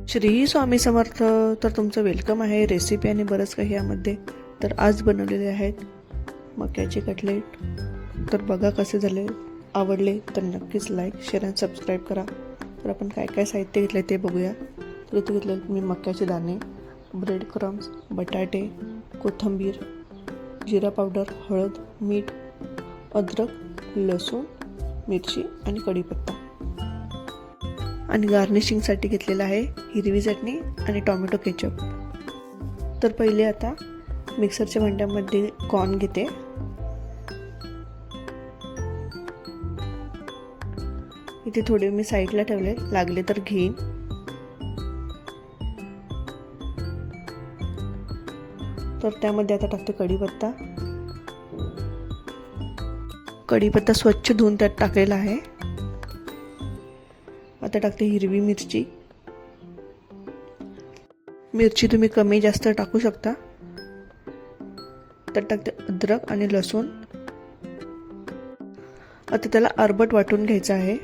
श्री स्वामी समर्थ. तर तुमचं वेलकम आहे रेसिपी आणि बरंच काही यामध्ये. तर आज बनवलेले आहेत मक्याचे कटलेट. तर बघा कसे झाले, आवडले तर नक्कीच लाईक शेअर आणि सबस्क्राईब करा. तर आपण काय काय साहित्य घेतलं ते बघूया. तर इथे घेतले मी मक्याचे दाणे, ब्रेड क्रम्स, बटाटे, कोथिंबीर, जिरा पावडर, हळद, मीठ, अद्रक, लसूण, मिरची आणि कढीपत्ता. आणि गार्निशिंगसाठी घेतलेलं आहे हिरवी चटणी आणि टोमॅटो केचप. तर पहिले आता मिक्सरच्या भांड्यामध्ये कॉर्न घेते. इथे थोडे मी साईडला ठेवले, लागले तर घेईन. तर त्यामध्ये आता टाकते कढीपत्ता. कढीपत्ता स्वच्छ धुवून त्यात टाकलेला आहे. आता टाकते हिरवी मिरची. मिरची तुम्ही कमी जास्त टाकू शकता. तर टाकते अद्रक आणि लसूण. आता त्याला अर्बट वाटून घ्यायचं आहे.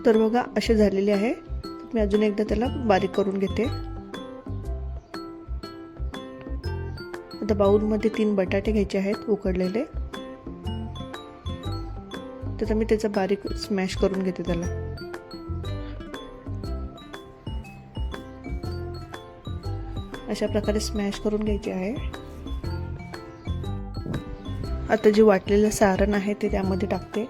तर बघा असे झालेले आहे. मी अजून एकदा त्याला बारीक करून घेते. आता बाउलमध्ये 3 बटाटे घ्यायचे आहेत उकडलेले. तर मी त्याचा बारीक स्मॅश करून घेते त्याला. अशा प्रकारे स्मॅश करून घ्यायचे आहे. आता जे वाटलेलं सारण आहे ते त्यामध्ये टाकते.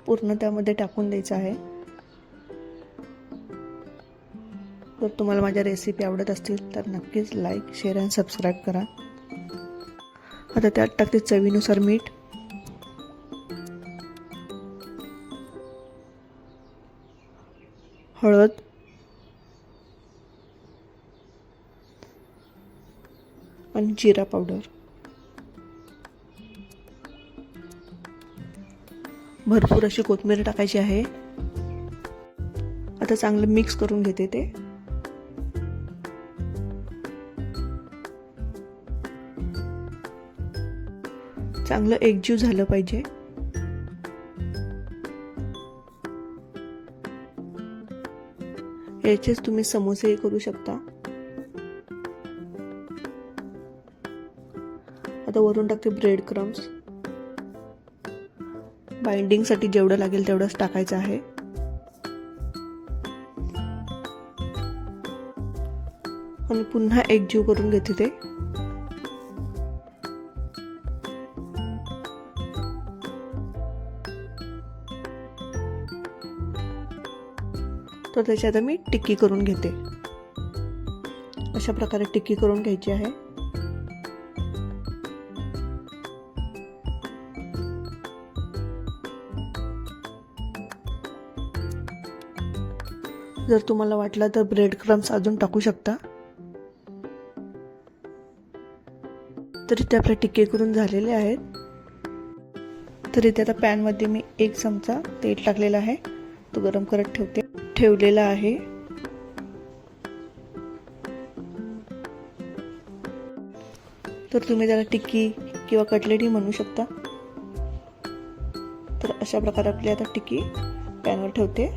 पूर्ण त्यामध्ये टाकून द्यायचं आहे. जर तुम्हाला माझ्या रेसिपी आवडत असतील तर नक्कीच लाईक शेअर आणि सबस्क्राईब करा. आता त्यात टाकते चवीनुसार मीठ, हळद, आणि जिरा पावडर. भरपूर अशी कोथिंबीर टाकायची आहे. आता चांगलं मिक्स करून घेते ते. चांगलं एकजीव झालं पाहिजे. याचेच तुम्ही समोसे करू शकता. आता वरून टाकते ब्रेड क्रम्स. बाइंडिंगसाठी जेवढं लागेल तेवढंच टाकायचं आहे. आणि पुन्हा एकजीव करून घेते ते. तर त्याची आता मी टिक्की करून घेते. अशा प्रकारे टिक्की करून घ्यायची आहे. जर तुम्हाला वाटलं तर ब्रेड क्रम्स अजून टाकू शकता. तर इथे आपले टिक्के करून झालेले आहेत. तर इथे आता पॅनमध्ये मी 1 चमचा तेल टाकलेला आहे. तो गरम करत ठेवलेला आहे. तर तुम्ही त्याला टिक्की किंवा कटलेटही म्हणू शकता. तर अशा प्रकारे आपली आता टिक्की पॅनवर ठेवते.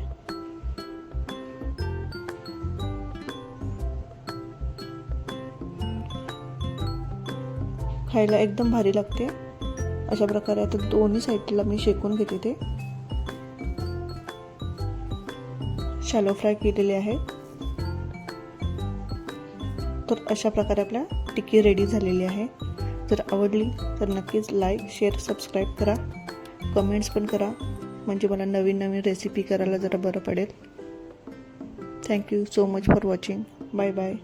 खायला एकदम भारी लागते. अशा प्रकारे आता दोन्ही साईडला मी शेकून घेते ते. शॅलो फ्राय केलेले आहे. तर अशा प्रकारे आपल्या टिक्की रेडी झालेली आहे. जर आवडली तर नक्कीच लाईक शेअर सबस्क्राईब करा. कमेंट्स पण करा, म्हणजे मला नवीन नवीन रेसिपी करायला जरा बरं पडेल. Thank you so much for watching. Bye bye.